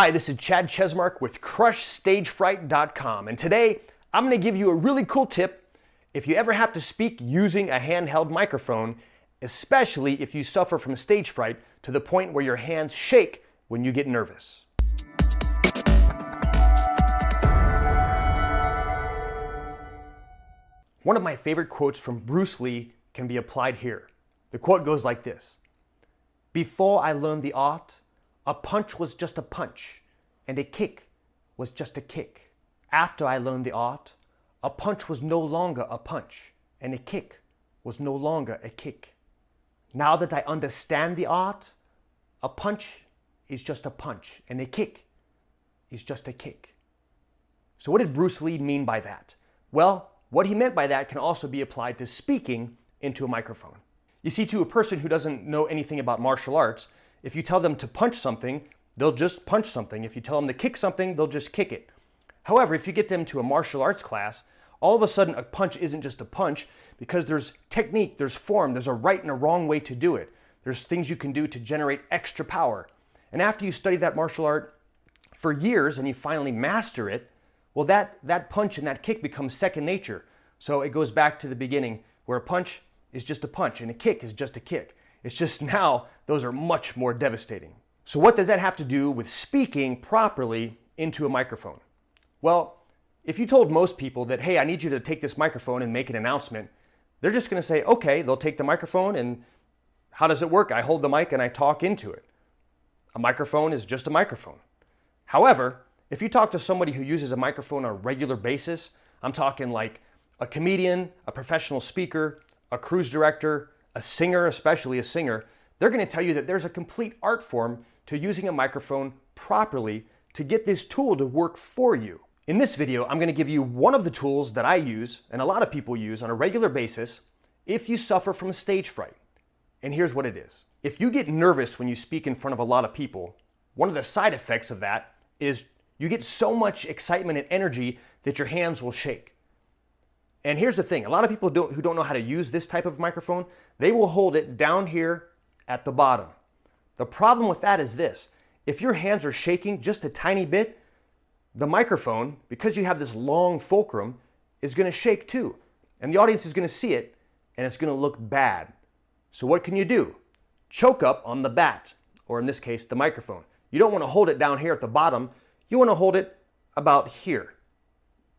Hi, this is Chad Chesmark with CrushStageFright.com, and today I'm going to give you a really cool tip if you ever have to speak using a handheld microphone, especially if you suffer from stage fright to the point where your hands shake when you get nervous. One of my favorite quotes from Bruce Lee can be applied here. The quote goes like this: "Before I learned the art, a punch was just a punch, and a kick was just a kick. After I learned the art, a punch was no longer a punch, and a kick was no longer a kick. Now that I understand the art, a punch is just a punch, and a kick is just a kick." So what did Bruce Lee mean by that? Well, what he meant by that can also be applied to speaking into a microphone. You see, to a person who doesn't know anything about martial arts, if you tell them to punch something, they'll just punch something. If you tell them to kick something, they'll just kick it. However, if you get them to a martial arts class, all of a sudden a punch isn't just a punch because there's technique, there's form, there's a right and a wrong way to do it. There's things you can do to generate extra power. And after you study that martial art for years and you finally master it, well, that punch and that kick becomes second nature. So it goes back to the beginning where a punch is just a punch and a kick is just a kick. It's just now those are much more devastating. So what does that have to do with speaking properly into a microphone? Well, if you told most people that, hey, I need you to take this microphone and make an announcement, they're just going to say, okay, they'll take the microphone, and how does it work? I hold the mic and I talk into it. A microphone is just a microphone. However, if you talk to somebody who uses a microphone on a regular basis, I'm talking like a comedian, a professional speaker, a cruise director, a singer, especially a singer, they're going to tell you that there's a complete art form to using a microphone properly to get this tool to work for you. In this video, I'm going to give you one of the tools that I use and a lot of people use on a regular basis if you suffer from stage fright. And here's what it is. If you get nervous when you speak in front of a lot of people, one of the side effects of that is you get so much excitement and energy that your hands will shake. And here's the thing, a lot of people who don't know how to use this type of microphone, they will hold it down here at the bottom. The problem with that is this: if your hands are shaking just a tiny bit, the microphone, because you have this long fulcrum, is going to shake too. And the audience is going to see it, and it's going to look bad. So what can you do? Choke up on the bat, or in this case, the microphone. You don't want to hold it down here at the bottom. You want to hold it about here.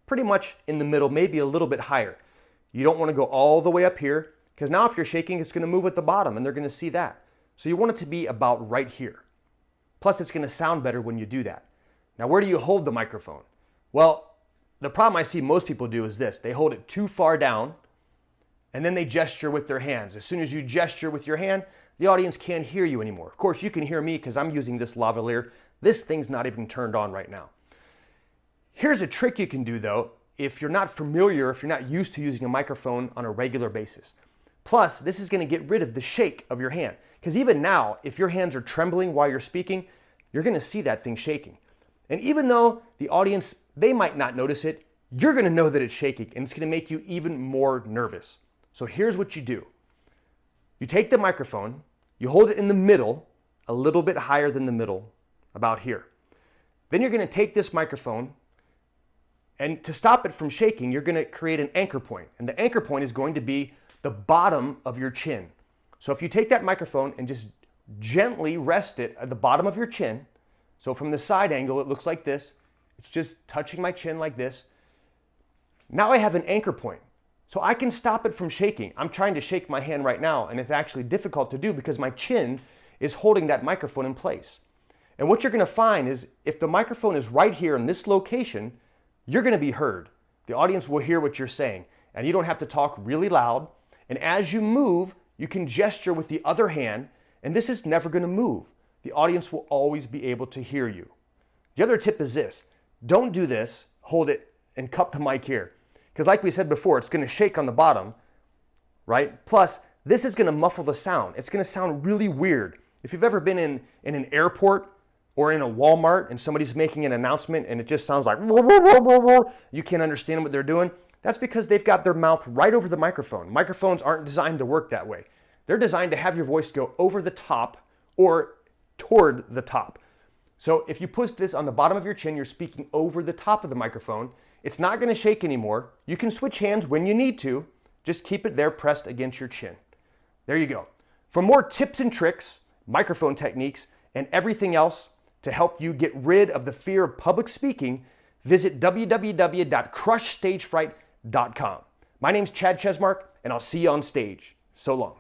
Pretty much in the middle, maybe a little bit higher. You don't want to go all the way up here, because now if you're shaking, it's going to move at the bottom and they're going to see that. So you want it to be about right here. Plus, it's going to sound better when you do that. Now, where do you hold the microphone? Well, the problem I see most people do is this: they hold it too far down and then they gesture with their hands. As soon as you gesture with your hand, the audience can't hear you anymore. Of course, you can hear me because I'm using this lavalier. This thing's not even turned on right now. Here's a trick you can do though, if you're not familiar, if you're not used to using a microphone on a regular basis. Plus, this is going to get rid of the shake of your hand. Because even now, if your hands are trembling while you're speaking, you're going to see that thing shaking. And even though the audience, they might not notice it, you're going to know that it's shaking, and it's going to make you even more nervous. So here's what you do. You take the microphone, you hold it in the middle, a little bit higher than the middle, about here. Then you're going to take this microphone, and to stop it from shaking, you're going to create an anchor point. And the anchor point is going to be the bottom of your chin. So if you take that microphone and just gently rest it at the bottom of your chin, so from the side angle, it looks like this. It's just touching my chin like this. Now I have an anchor point. So I can stop it from shaking. I'm trying to shake my hand right now, and it's actually difficult to do because my chin is holding that microphone in place. And what you're going to find is if the microphone is right here in this location, you're going to be heard. The audience will hear what you're saying, and you don't have to talk really loud. And as you move, you can gesture with the other hand, and this is never going to move. The audience will always be able to hear you. The other tip is this: don't do this, hold it, and cup the mic here. Because like we said before, it's going to shake on the bottom, right? Plus, this is going to muffle the sound. It's going to sound really weird. If you've ever been in an airport or in a Walmart and somebody's making an announcement and it just sounds like you can't understand what they're doing, that's because they've got their mouth right over the microphone. Microphones aren't designed to work that way. They're designed to have your voice go over the top or toward the top. So if you put this on the bottom of your chin, you're speaking over the top of the microphone. It's not going to shake anymore. You can switch hands when you need to. Just keep it there pressed against your chin. There you go. For more tips and tricks, microphone techniques, and everything else to help you get rid of the fear of public speaking, visit www.crushstagefright.com. My name's Chad Chesmark, and I'll see you on stage. So long.